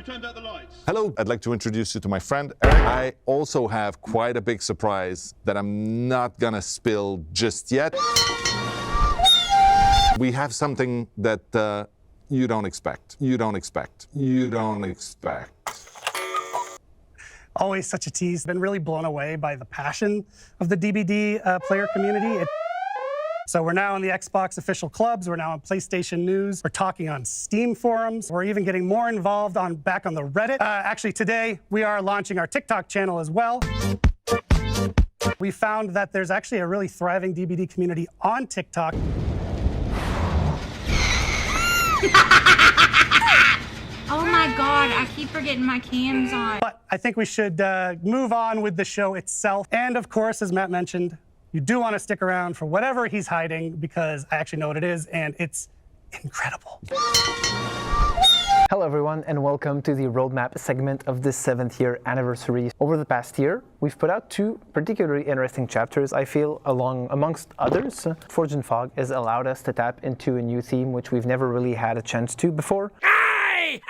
turned out the lights? Hello, I'd like to introduce you to my friend Eric. I also have quite a big surprise that I'm not gonna spill just yet. We have something that you don't expect. You don't expect. You don't expect. Always such a tease. Been really blown away by the passion of the DBD player community. So we're now in the Xbox official clubs. We're now on PlayStation News. We're talking on Steam forums. We're even getting more involved back on the Reddit. Actually, today we are launching our TikTok channel as well. We found that there's actually a really thriving DBD community on TikTok. Oh my God, I keep forgetting my cam's on. But I think we should move on with the show itself. And of course, as Matt mentioned, you do want to stick around for whatever he's hiding, because I actually know what it is, and it's incredible. Hello everyone, and welcome to the roadmap segment of this 7th year anniversary. Over the past year, we've put out 2 particularly interesting chapters, I feel, amongst others. Forge and Fog has allowed us to tap into a new theme which we've never really had a chance to before. It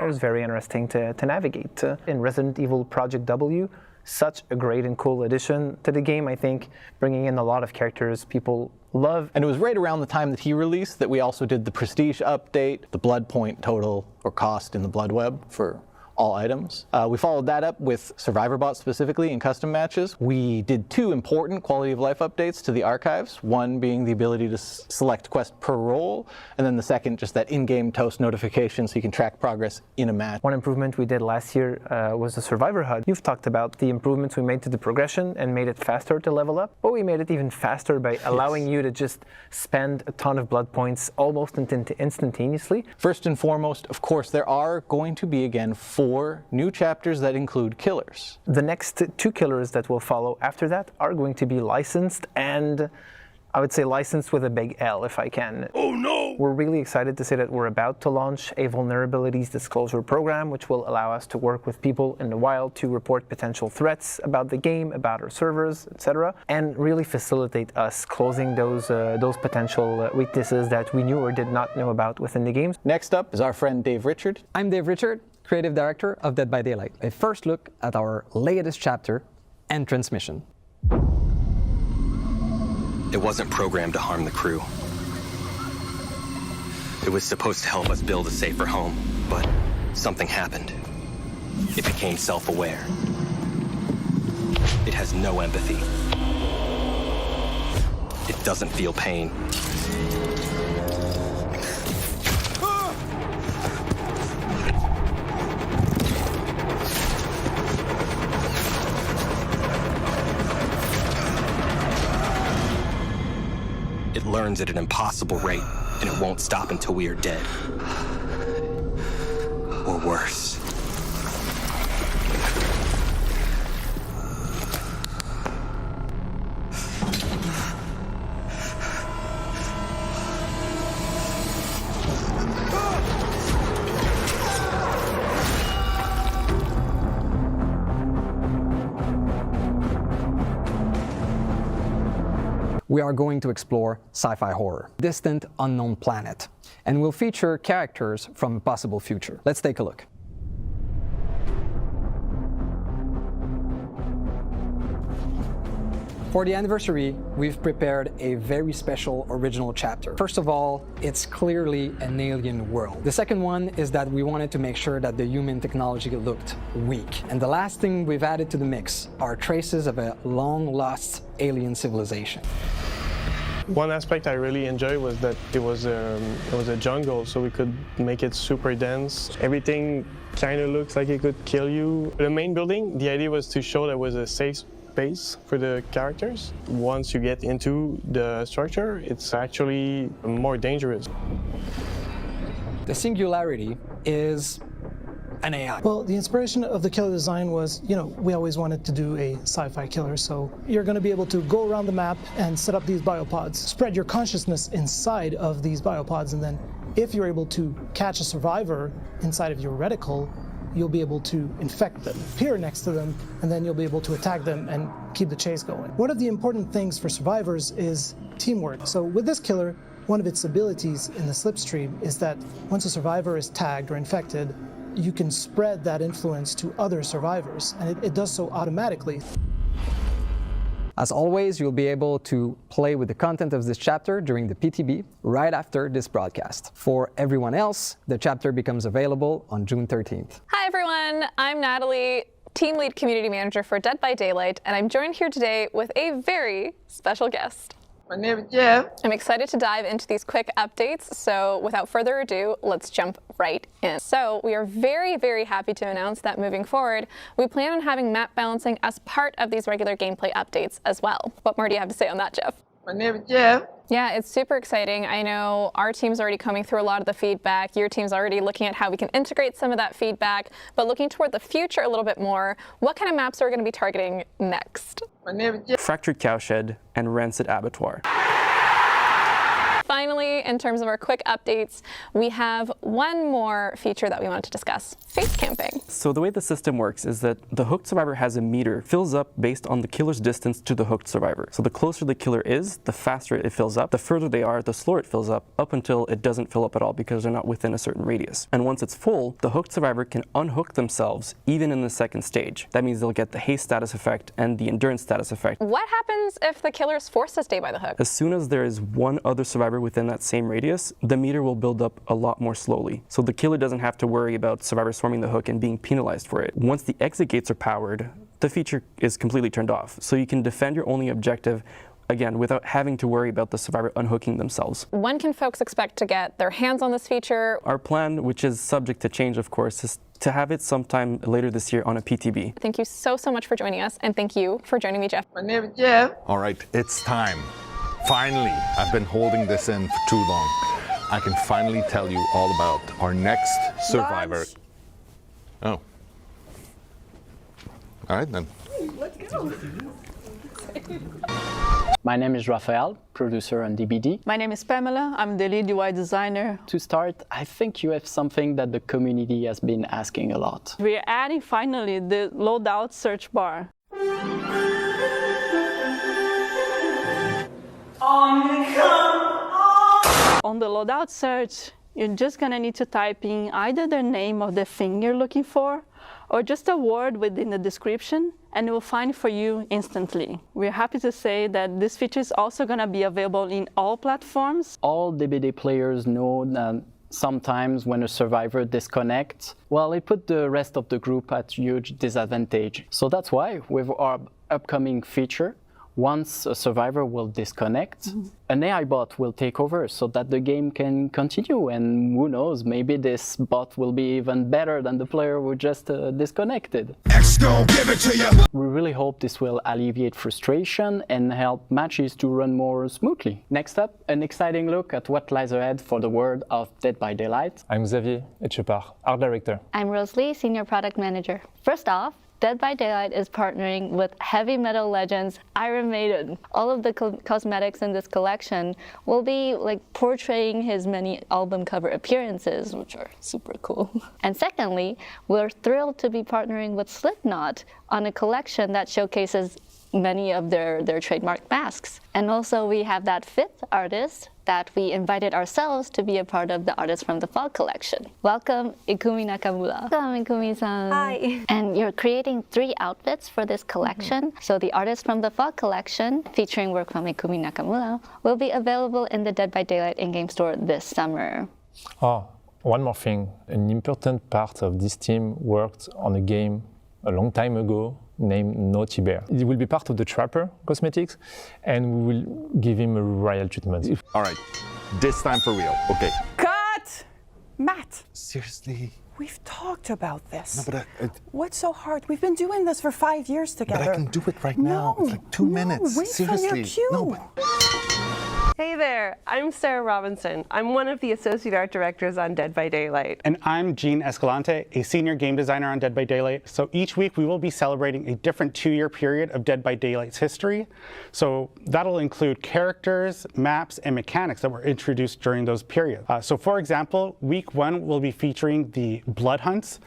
was very interesting to navigate. In Resident Evil Project W, such a great and cool addition to the game, I think, bringing in a lot of characters people love. And it was right around the time that he released that we also did the Prestige update, the blood point total or cost in the blood web for all items. We followed that up with Survivor Bot specifically in custom matches. We did 2 important quality of life updates to the archives, one being the ability to select quest per role, and then the second just that in-game toast notification so you can track progress in a match. One improvement we did last year was the Survivor HUD. You've talked about the improvements we made to the progression and made it faster to level up, but we made it even faster by allowing you to just spend a ton of blood points almost instantaneously. First and foremost, of course, there are going to be again 4 new chapters that include killers. The next 2 killers that will follow after that are going to be licensed, and I would say licensed with a big L if I can. Oh no! We're really excited to say that we're about to launch a vulnerabilities disclosure program, which will allow us to work with people in the wild to report potential threats about the game, about our servers, etc., and really facilitate us closing those potential weaknesses that we knew or did not know about within the games. Next up is our friend Dave Richard. I'm Dave Richard, Creative Director of Dead by Daylight. A first look at our latest chapter and transmission. It wasn't programmed to harm the crew. It was supposed to help us build a safer home, but something happened. It became self-aware. It has no empathy. It doesn't feel pain. It learns at an impossible rate, and it won't stop until we are dead. Or worse. We are going to explore sci-fi horror, distant unknown planet, and will feature characters from a possible future. Let's take a look. For the anniversary, we've prepared a very special original chapter. First of all, it's clearly an alien world. The second one is that we wanted to make sure that the human technology looked weak. And the last thing we've added to the mix are traces of a long-lost alien civilization. One aspect I really enjoyed was that it was a jungle, so we could make it super dense. Everything kind of looks like it could kill you. The main building, the idea was to show that it was a safe space for the characters. Once you get into the structure, it's actually more dangerous. The Singularity is an AI. Well, the inspiration of the killer design was, we always wanted to do a sci-fi killer, so you're going to be able to go around the map and set up these biopods, spread your consciousness inside of these biopods, and then if you're able to catch a survivor inside of your reticle, you'll be able to infect them, appear next to them, and then you'll be able to attack them and keep the chase going. One of the important things for survivors is teamwork. So with this killer, one of its abilities in the slipstream is that once a survivor is tagged or infected, you can spread that influence to other survivors, and it does so automatically. As always, you'll be able to play with the content of this chapter during the PTB right after this broadcast. For everyone else, the chapter becomes available on June 13th. Hi everyone, I'm Natalie, Team Lead Community Manager for Dead by Daylight, and I'm joined here today with a very special guest. My name is Jeff. I'm excited to dive into these quick updates, so without further ado, let's jump right in. So we are very, very happy to announce that moving forward, we plan on having map balancing as part of these regular gameplay updates as well. What more do you have to say on that, Jeff? My name is Jeff. Yeah, it's super exciting. I know our team's already coming through a lot of the feedback. Your team's already looking at how we can integrate some of that feedback, but looking toward the future a little bit more, what kind of maps are we going to be targeting next? My name is Jeff. Fractured Cowshed and Rancid Abattoir. Finally, in terms of our quick updates, we have one more feature that we wanted to discuss, face camping. So the way the system works is that the hooked survivor has a meter, fills up based on the killer's distance to the hooked survivor. So the closer the killer is, the faster it fills up. The further they are, the slower it fills up until it doesn't fill up at all because they're not within a certain radius. And once it's full, the hooked survivor can unhook themselves even in the second stage. That means they'll get the haste status effect and the endurance status effect. What happens if the killer is forced to stay by the hook? As soon as there is one other survivor within that same radius, the meter will build up a lot more slowly. So the killer doesn't have to worry about survivors swarming the hook and being penalized for it. Once the exit gates are powered, the feature is completely turned off. So you can defend your only objective, again, without having to worry about the survivor unhooking themselves. When can folks expect to get their hands on this feature? Our plan, which is subject to change, of course, is to have it sometime later this year on a PTB. Thank you so much for joining us, and thank you for joining me, Jeff. My name is Jeff. All right, it's time. Finally, I've been holding this in for too long. I can finally tell you all about our next survivor. Oh. All right then. Let's go. My name is Raphael, producer on DBD. My name is Pamela. I'm the lead UI designer. To start, I think you have something that the community has been asking a lot. We're adding finally the loadout search bar. On the loadout search, you're just gonna need to type in either the name of the thing you're looking for or just a word within the description, and it will find for you instantly. We're happy to say that this feature is also gonna be available in all platforms. All DBD players know that sometimes when a survivor disconnects, well, it puts the rest of the group at huge disadvantage. So that's why with our upcoming feature, once a survivor will disconnect, an AI bot will take over so that the game can continue. And who knows, maybe this bot will be even better than the player who just disconnected. Give it to you. We really hope this will alleviate frustration and help matches to run more smoothly. Next up, an exciting look at what lies ahead for the world of Dead by Daylight. I'm Xavier Etchepart, Art Director. I'm Rosalie, Senior Product Manager. First off, Dead by Daylight is partnering with heavy metal legends Iron Maiden. All of the cosmetics in this collection will be like portraying his many album cover appearances, which are super cool. And secondly, we're thrilled to be partnering with Slipknot on a collection that showcases many of their trademark masks. And also we have that fifth artist that we invited ourselves to be a part of the Artists from the Fall collection. Welcome, Ikumi Nakamura. Welcome, Ikumi-san. Hi. And you're creating 3 outfits for this collection. So the Artists from the Fall collection, featuring work from Ikumi Nakamura, will be available in the Dead by Daylight in-game store this summer. Oh, one more thing. An important part of this team worked on a game a long time ago named Naughty Bear. It will be part of the Trapper cosmetics, and we will give him a royal treatment. All right, this time for real, okay. Cut! Matt. Seriously? We've talked about this. No, but What's so hard? We've been doing this for 5 years together. But I can do it right now. It's like 2 minutes. Wait Seriously. for your cue. No, but... Hey there, I'm Sarah Robinson. I'm one of the Associate Art Directors on Dead by Daylight. And I'm Gene Escalante, a Senior Game Designer on Dead by Daylight. So each week we will be celebrating a different 2-year period of Dead by Daylight's history. So that'll include characters, maps, and mechanics that were introduced during those periods. So for example, week 1 will be featuring the Blood Hunts.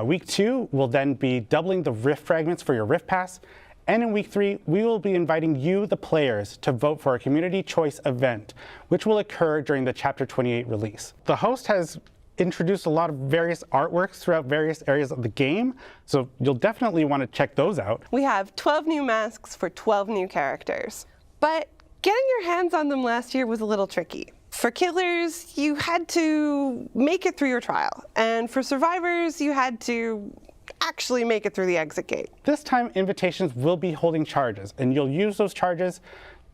Week 2 will then be doubling the Rift fragments for your Rift Pass. And in week 3, we will be inviting you, the players, to vote for a community choice event, which will occur during the Chapter 28 release. The host has introduced a lot of various artworks throughout various areas of the game, so you'll definitely want to check those out. We have 12 new masks for 12 new characters, but getting your hands on them last year was a little tricky. For killers, you had to make it through your trial, and for survivors, you had to actually make it through the exit gate. This time, invitations will be holding charges, and you'll use those charges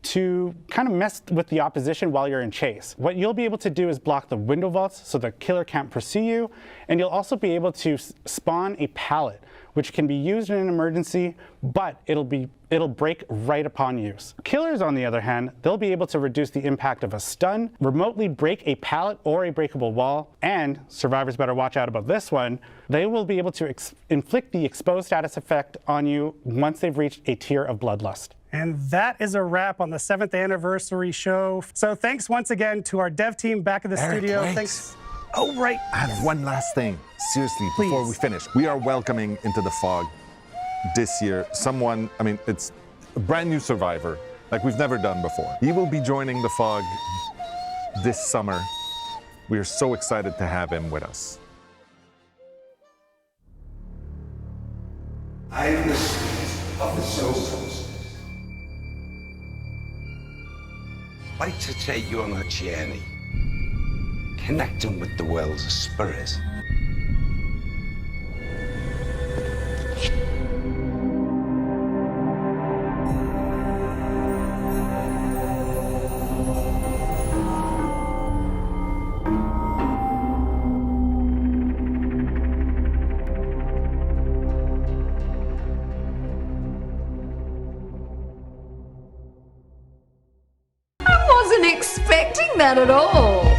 to kind of mess with the opposition while you're in chase. What you'll be able to do is block the window vaults so the killer can't pursue you, and you'll also be able to spawn a pallet, which can be used in an emergency, but it'll break right upon use. Killers, on the other hand, they'll be able to reduce the impact of a stun, remotely break a pallet or a breakable wall, and survivors better watch out about this one, they will be able to inflict the exposed status effect on you once they've reached a tier of bloodlust. And that is a wrap on the 7th anniversary show. So thanks once again to our dev team back in the studio. Thanks. Oh, right. I have one last thing. Seriously, Please. before we finish. We are welcoming into the fog this year someone, I mean, it's a brand new survivor, like we've never done before. He will be joining the fog this summer. We are so excited to have him with us. I am the spirit of the souls. I'd like to take you on a journey, connecting with the world's spirits. I wasn't expecting that at all.